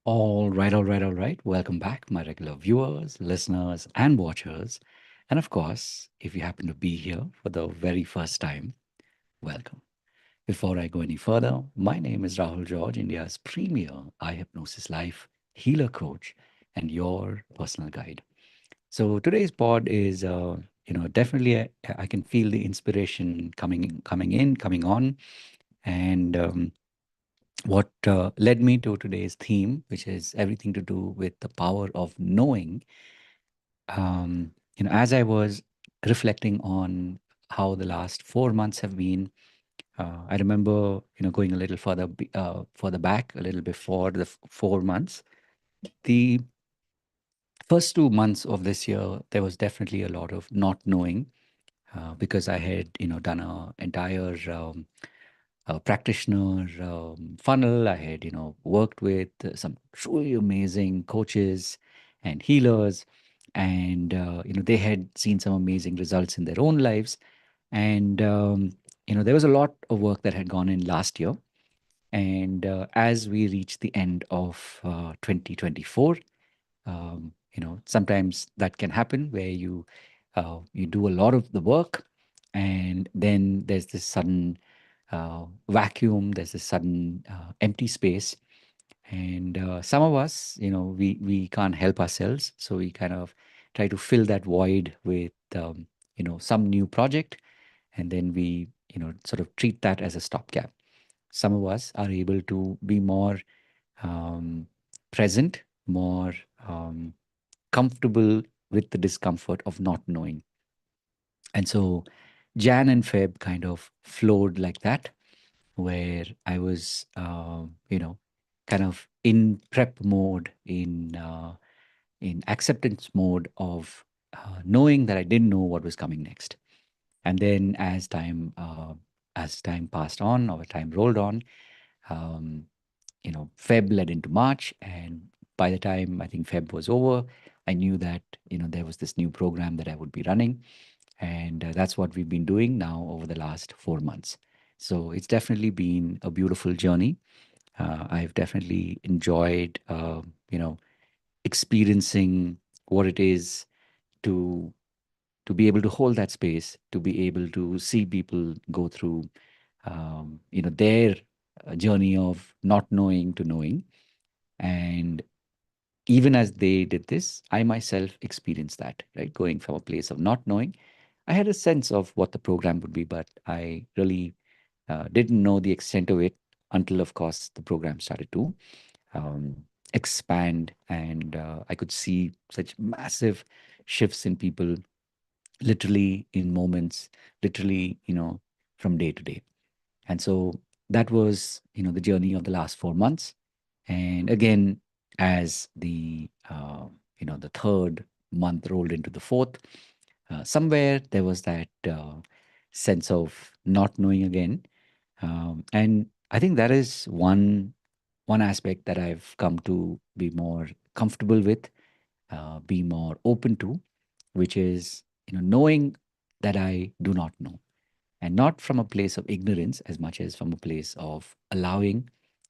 All right. Welcome back, my regular viewers, listeners, and watchers. And of course, if you happen to be here for the very first time, welcome. Before I go any further, my name is Rahul George, India's premier eye hypnosis life healer coach and your personal guide. So today's pod is, definitely I can feel the inspiration coming on, and what led me to today's theme, which is everything to do with the power of knowing. As I was reflecting on how the last 4 months have been, I remember, going a little further back, a little before the 4 months. The first 2 months of this year, there was definitely a lot of not knowing, because I had, done a entire practitioner funnel. I had, worked with some truly amazing coaches and healers, and they had seen some amazing results in their own lives. And there was a lot of work that had gone in last year. And as we reached the end of 2024, sometimes that can happen where you do a lot of the work, and then there's this sudden vacuum. There's this sudden empty space, and some of us, we can't help ourselves, so we kind of try to fill that void with some new project, and then we sort of treat that as a stopgap. Some of us are able to be more um, present, more comfortable with the discomfort of not knowing. And so Jan and Feb kind of flowed like that, where I was, kind of in prep mode, in acceptance mode of knowing that I didn't know what was coming next. And then as time passed on, or time rolled on, um, Feb led into March, and by the time I think Feb was over, I knew that there was this new program that I would be running, and that's what we've been doing now over the last 4 months. So it's definitely been a beautiful journey. I've definitely enjoyed, experiencing what it is to be able to hold that space, to be able to see people go through, their journey of not knowing to knowing. And even as they did this, I myself experienced that, right? Going from a place of not knowing, I had a sense of what the program would be, but I really didn't know the extent of it until, of course, the program started to um, expand, and I could see such massive shifts in people, literally in moments, literally, from day to day. And so that was, the journey of the last 4 months. And again, as the third month rolled into the fourth, somewhere there was that sense of not knowing again. And I think that is one aspect that I've come to be more comfortable with, be more open to, which is knowing that I do not know, and not from a place of ignorance as much as from a place of allowing,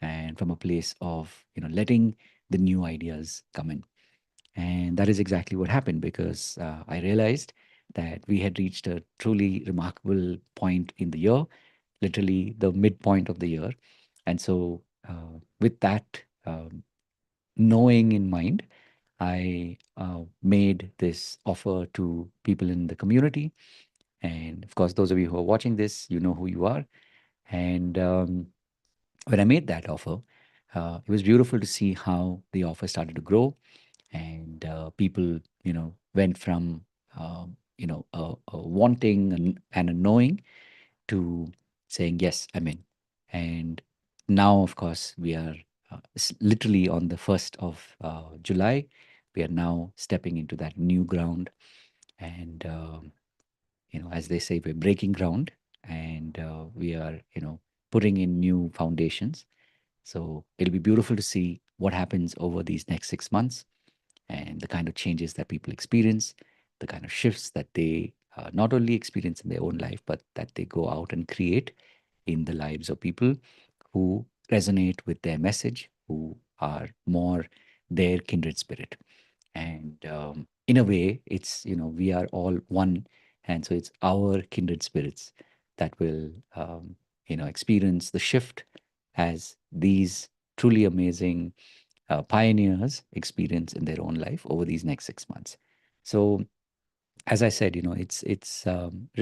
and from a place of letting the new ideas come in. And that is exactly what happened, because I realized that we had reached a truly remarkable point in the year, literally the midpoint of the year. And so, with that knowing in mind, I made this offer to people in the community. And of course, those of you who are watching this, you know who you are. And when I made that offer, it was beautiful to see how the offer started to grow, and people, went from a wanting and a knowing to saying yes, I'm in. And now, of course, we are literally on the 1st of July. We are now stepping into that new ground, and as they say, we're breaking ground, and we are putting in new foundations. So it'll be beautiful to see what happens over these next 6 months, and the kind of changes that people experience, the kind of shifts that they not only experience in their own life, but that they go out and create in the lives of people who resonate with their message, who are more their kindred spirit. And in a way, it's, we are all one. And so it's our kindred spirits that will, experience the shift as these truly amazing pioneers experience in their own life over these next 6 months. So, as I said, it's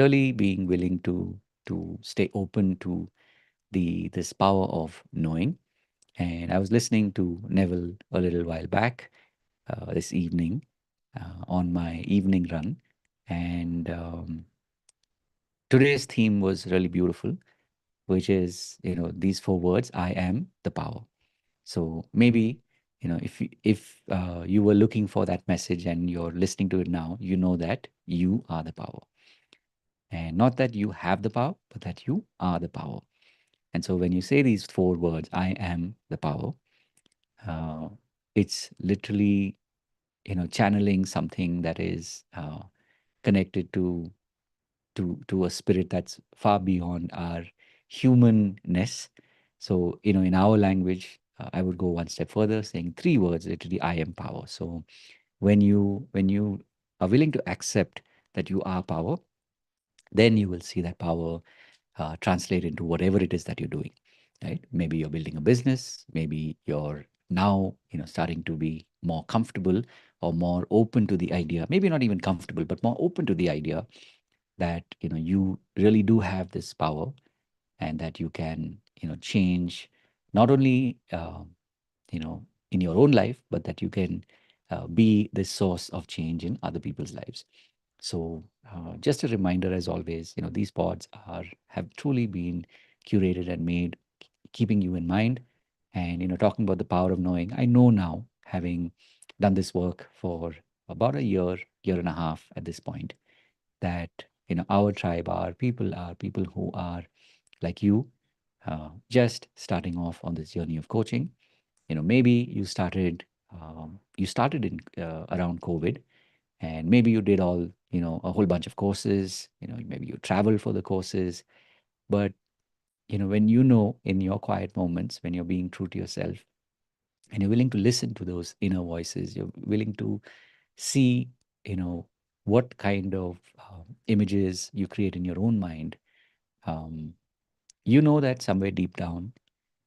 really being willing to stay open to this power of knowing. And I was listening to Neville a little while back this evening on my evening run, and today's theme was really beautiful, which is these four words: I am the power. So maybe if you were looking for that message and you're listening to it now, you know that you are the power, and not that you have the power, but that you are the power. And so when you say these four words, I am the power, uh, it's literally channeling something that is connected to a spirit that's far beyond our humanness. So, in our language, I would go one step further, saying three words, literally, I am power. So when you are willing to accept that you are power, then you will see that power translate into whatever it is that you're doing, right? Maybe you're building a business, maybe you're now starting to be more comfortable or more open to the idea, maybe not even comfortable, but more open to the idea that you really do have this power, and that you can change not only in your own life, but that you can be the source of change in other people's lives. So just a reminder, as always, these pods have truly been curated and made keeping you in mind. And talking about the power of knowing, I know now, having done this work for about a year and a half at this point, that our tribe, are people who are like you, just starting off on this journey of coaching. Maybe you started in around COVID, and maybe you did all a whole bunch of courses. Maybe you traveled for the courses, but when in your quiet moments, when you're being true to yourself, and you're willing to listen to those inner voices, you're willing to see you know what kind of images you create in your own mind. um, you know that somewhere deep down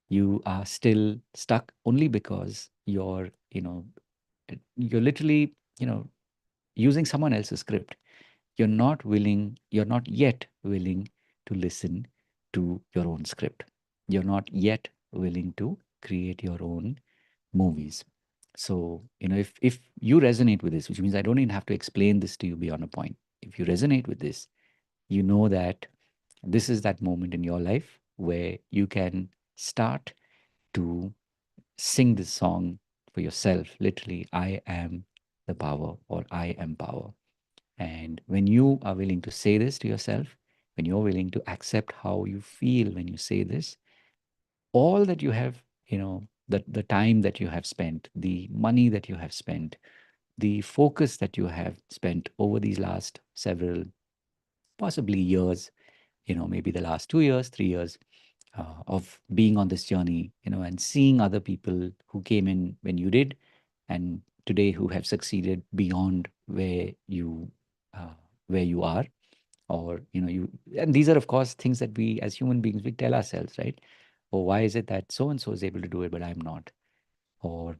you are still stuck, only because you're literally using someone else's script. You're not yet willing to listen to your own script. You're not yet willing to create your own movies. So, if you resonate with this, which means I don't even have to explain this to you beyond a point. If you resonate with this, you know that this is that moment in your life where you can start to sing this song for yourself. Literally, I am the power, or I am power. And when you are willing to say this to yourself, when you're willing to accept how you feel when you say this, all that you have, the time that you have spent, the money that you have spent, the focus that you have spent over these last several, possibly years, maybe the last 2 years, 3 years, of being on this journey, and seeing other people who came in when you did, and today who have succeeded beyond uh, where you are, or you. And these are, of course, things that we as human beings, we tell ourselves, right? Or why is it that so and so is able to do it, but I'm not? Or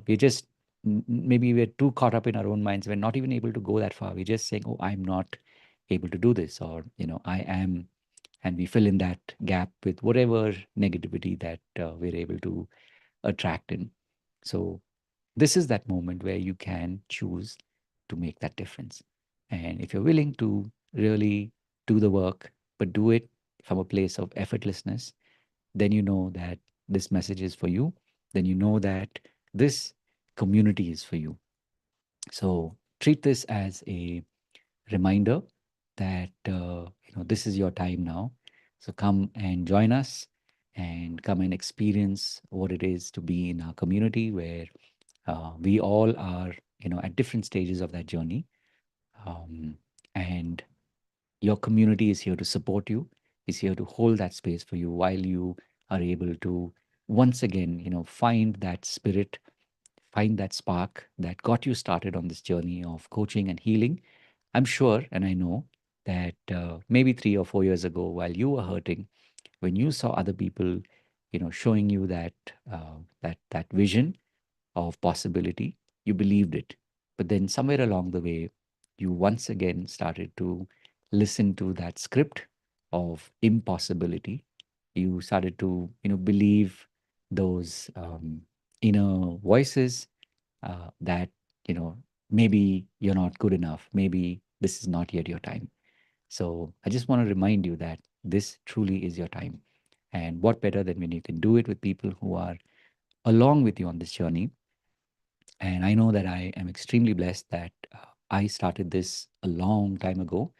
we just maybe we're too caught up in our own minds. We're not even able to go that far. We're just saying, oh, I'm not able to do this, or I am, and we fill in that gap with whatever negativity that we're able to attract in. So this is that moment where you can choose to make that difference. And if you're willing to really do the work, but do it from a place of effortlessness, then you know that this message is for you. Then you know that this community is for you. So treat this as a reminder that this is your time now. So come and join us, and come and experience what it is to be in our community, where we all are at different stages of that journey. And your community is here to support you, is here to hold that space for you while you are able to once again, find that spirit, find that spark that got you started on this journey of coaching and healing. I'm sure and I know that maybe 3 or 4 years ago, while you were hurting, when you saw other people, showing you that vision of possibility, you believed it. But then somewhere along the way, you once again started to listen to that script of impossibility. You started to, believe those inner voices that, you know, maybe you're not good enough. Maybe this is not yet your time. So I just want to remind you that this truly is your time. And what better than when you can do it with people who are along with you on this journey. And I know that I am extremely blessed that I started this a long time ago,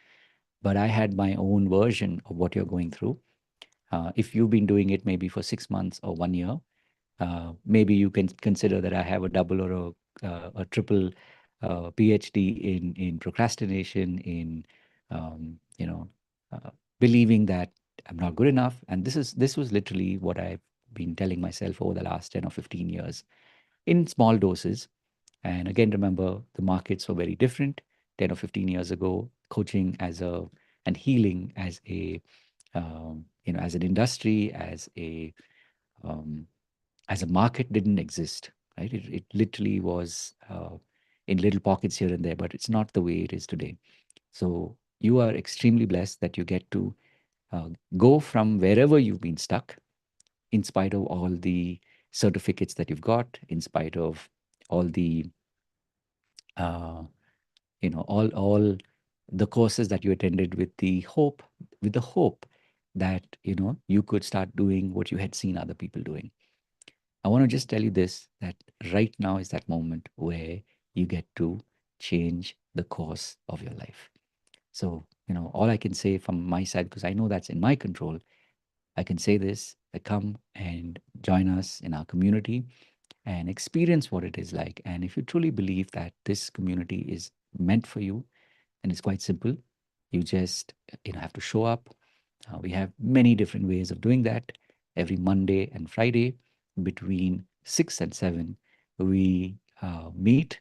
but I had my own version of what you're going through. If you've been doing it maybe for 6 months or 1 year, maybe you can consider that I have a double or a triple PhD in procrastination, in um, you know, uh, believing that I'm not good enough. And this was literally what I've been telling myself over the last 10 or 15 years in small doses. And again, remember the markets were very different 10 or 15 years ago. Coaching and healing as an industry, um, as a market didn't exist, right? It literally was in little pockets here and there, but it's not the way it is today. So you are extremely blessed that you get to go from wherever you've been stuck, in spite of all the certificates that you've got, in spite of all the uh, all the courses that you attended, with the hope that you could start doing what you had seen other people doing. I want to just tell you this, that right now is that moment where you get to change the course of your life. So, all I can say from my side, because I know that's in my control, I can say this: come and join us in our community and experience what it is like. And if you truly believe that this community is meant for you, and it's quite simple. You just have to show up. We have many different ways of doing that. Every Monday and Friday between 6 and 7, we meet.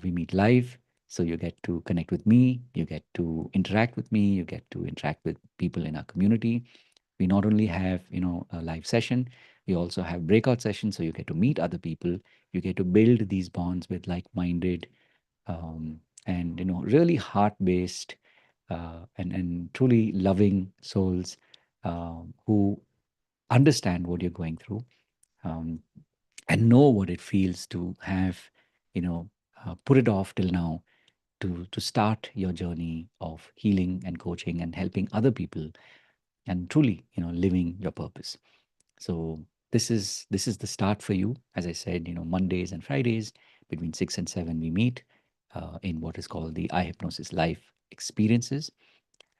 We meet live, so you get to connect with me. You get to interact with me. You get to interact with people in our community. We not only have a live session, we also have breakout sessions, so you get to meet other people. You get to build these bonds with like-minded and really heart-based and truly loving souls who understand what you're going through, um, and know what it feels to have put it off till now, to start your journey of healing and coaching and helping other people, and truly living your purpose. So this is the start for you. As I said, Mondays and Fridays between 6 and 7 we meet in what is called the eye hypnosis life experiences.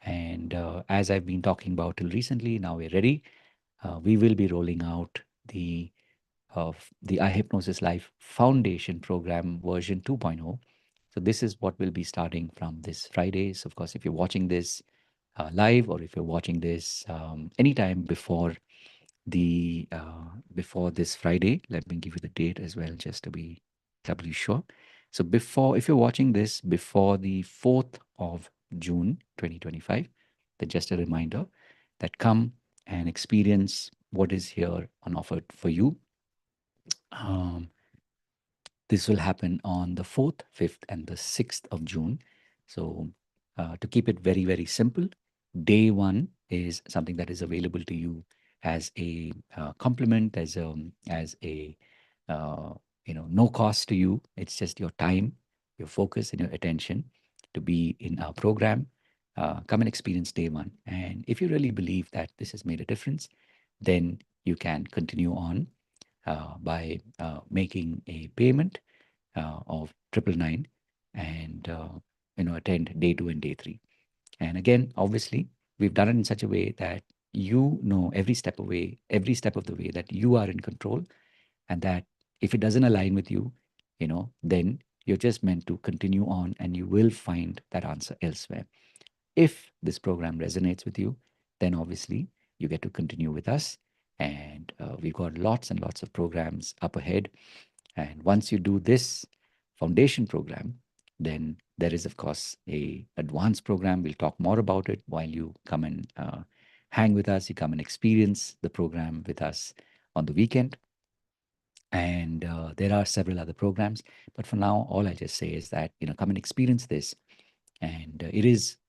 And as I've been talking about till recently, now we're ready. We will be rolling out the eye hypnosis life foundation program version 2.0. So this is what will be starting from this Friday. So of course, if you're watching this live, or if you're watching this anytime before this Friday. Let me give you the date as well, just to be doubly sure. So if you're watching this before the 4th of June 2025, then just a reminder that come and experience what is here on offer for you. Um, this will happen on the 4th, 5th, and the 6th of June. So, to keep it very, very simple, day one is something that is available to you as a compliment, as a no cost to you. It's just your time, your focus, and your attention to be in our program. Come and experience day one. And if you really believe that this has made a difference, then you can continue on by making a payment of 999, and attend day 2 and day 3. And again, obviously, we've done it in such a way that every step of the way, that you are in control, and that if it doesn't align with you, then you're just meant to continue on, and you will find that answer elsewhere. If this program resonates with you, then obviously you get to continue with us. And we've got lots and lots of programs up ahead. And once you do this foundation program, then there is, of course, a advanced program. We'll talk more about it while you come and hang with us. You come and experience the program with us on the weekend. And there are several other programs. But for now, all I just say is that, come and experience this. And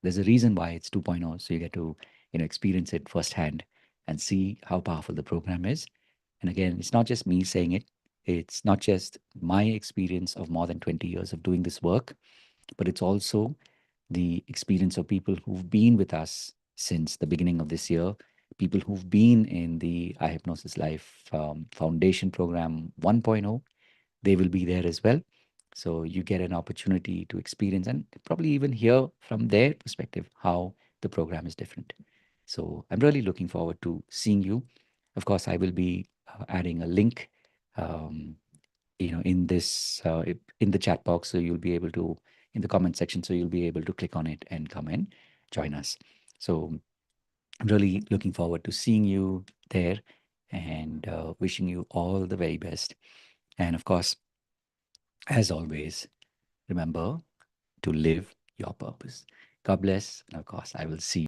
there's a reason why it's 2.0. So you get to, experience it firsthand and see how powerful the program is. And again, it's not just me saying it. It's not just my experience of more than 20 years of doing this work, but it's also the experience of people who've been with us since the beginning of this year, people who've been in the iHypnosis Life Foundation Program 1.0. They will be there as well. So you get an opportunity to experience and probably even hear from their perspective how the program is different. So I'm really looking forward to seeing you. Of course, I will be adding a link, um, in this in the chat box, so you'll be able to in the comment section, so you'll be able to click on it and come and join us. So I'm really looking forward to seeing you there and wishing you all the very best. And of course, as always, remember to live your purpose. God bless. And of course, I will see you.